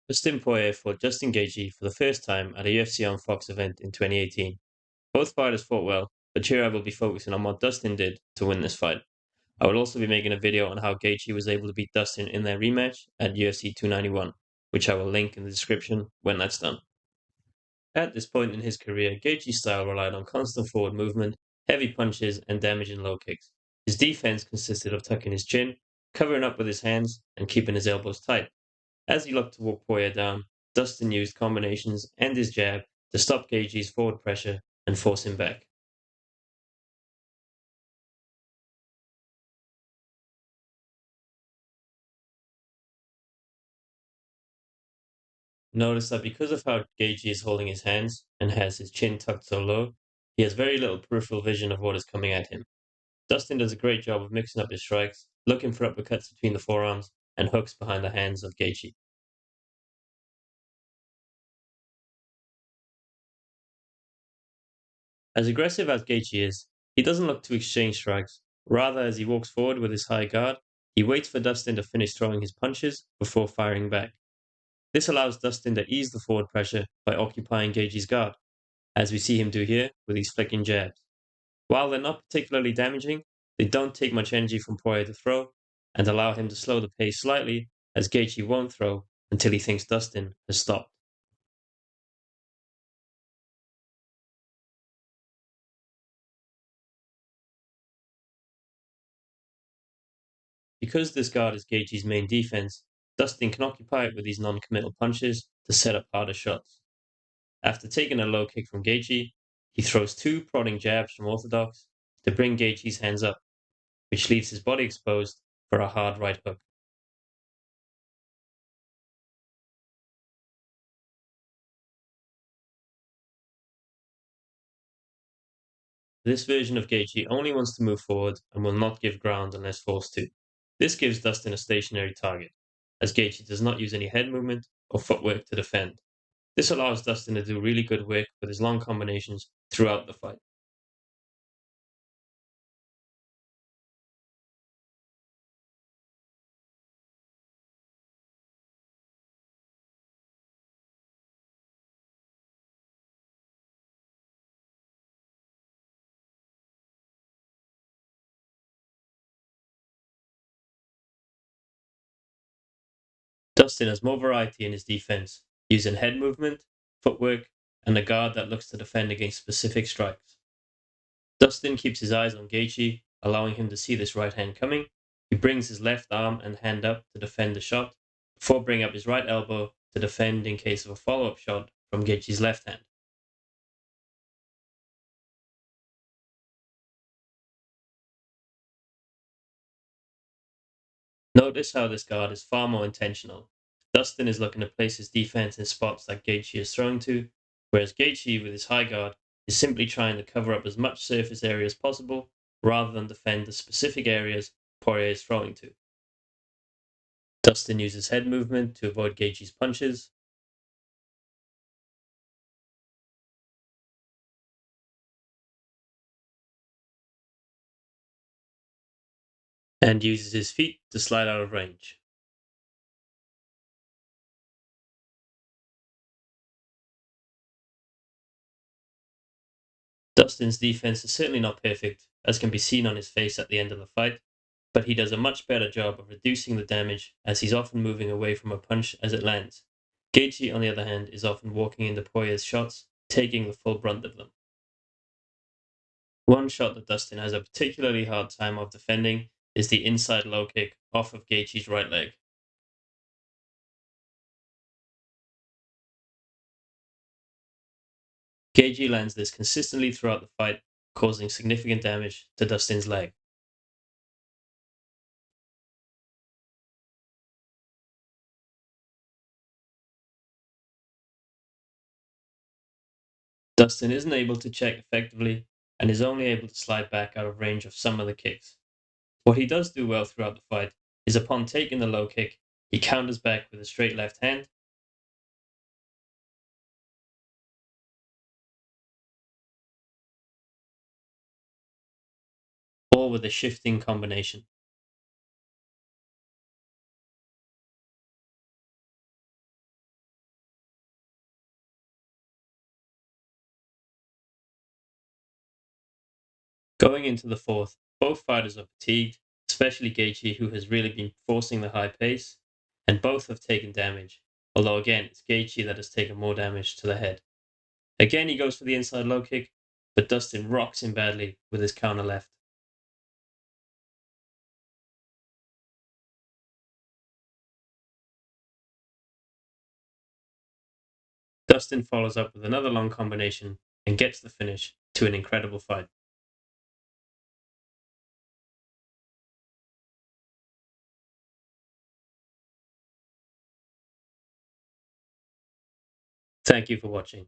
Dustin Poirier fought Justin Gaethje for the first time at a UFC on Fox event in 2018. Both fighters fought well, but here I will be focusing on what Dustin did to win this fight. I will also be making a video on how Gaethje was able to beat Dustin in their rematch at UFC 291, which I will link in the description when that's done. At this point in his career, Gaethje's style relied on constant forward movement, heavy punches, and damaging low kicks. His defense consisted of tucking his chin, covering up with his hands, and keeping his elbows tight. As he looked to walk Poirier down, Dustin used combinations and his jab to stop Gaethje's forward pressure and force him back. Notice that because of how Gaethje is holding his hands and has his chin tucked so low, he has very little peripheral vision of what is coming at him. Dustin does a great job of mixing up his strikes, looking for uppercuts between the forearms and hooks behind the hands of Gaethje. As aggressive as Gaethje is, he doesn't look to exchange strikes. Rather, as he walks forward with his high guard, he waits for Dustin to finish throwing his punches before firing back. This allows Dustin to ease the forward pressure by occupying Gaethje's guard, as we see him do here with these flicking jabs. While they're not particularly damaging, they don't take much energy from Poirier to throw and allow him to slow the pace slightly, as Gaethje won't throw until he thinks Dustin has stopped. Because this guard is Gaethje's main defense, Dustin can occupy it with these non-committal punches to set up harder shots. After taking a low kick from Gaethje, he throws two prodding jabs from orthodox to bring Gaethje's hands up, which leaves his body exposed for a hard right hook. This version of Gaethje only wants to move forward and will not give ground unless forced to. This gives Dustin a stationary target, as Gaethje does not use any head movement or footwork to defend. This allows Dustin to do really good work with his long combinations throughout the fight. Dustin has more variety in his defense, using head movement, footwork, and a guard that looks to defend against specific strikes. Dustin keeps his eyes on Gaethje, allowing him to see this right hand coming. He brings his left arm and hand up to defend the shot, before bringing up his right elbow to defend in case of a follow-up shot from Gaethje's left hand. Notice how this guard is far more intentional. Dustin is looking to place his defense in spots that Gaethje is throwing to, whereas Gaethje, with his high guard, is simply trying to cover up as much surface area as possible rather than defend the specific areas Poirier is throwing to. Dustin uses head movement to avoid Gaethje's punches, and uses his feet to slide out of range. Dustin's defense is certainly not perfect, as can be seen on his face at the end of the fight, but he does a much better job of reducing the damage as he's often moving away from a punch as it lands. Gaethje, on the other hand, is often walking into Poirier's shots, taking the full brunt of them. One shot that Dustin has a particularly hard time of defending is the inside low kick off of Gaethje's right leg. Gaethje lands this consistently throughout the fight, causing significant damage to Dustin's leg. Dustin isn't able to check effectively and is only able to slide back out of range of some of the kicks. What he does do well throughout the fight is upon taking the low kick, he counters back with a straight left hand or with a shifting combination. Going into the fourth, both fighters are fatigued, especially Gaethje, who has really been forcing the high pace, and both have taken damage, although again, it's Gaethje that has taken more damage to the head. Again, he goes for the inside low kick, but Dustin rocks him badly with his counter left. Dustin follows up with another long combination and gets the finish to an incredible fight. Thank you for watching.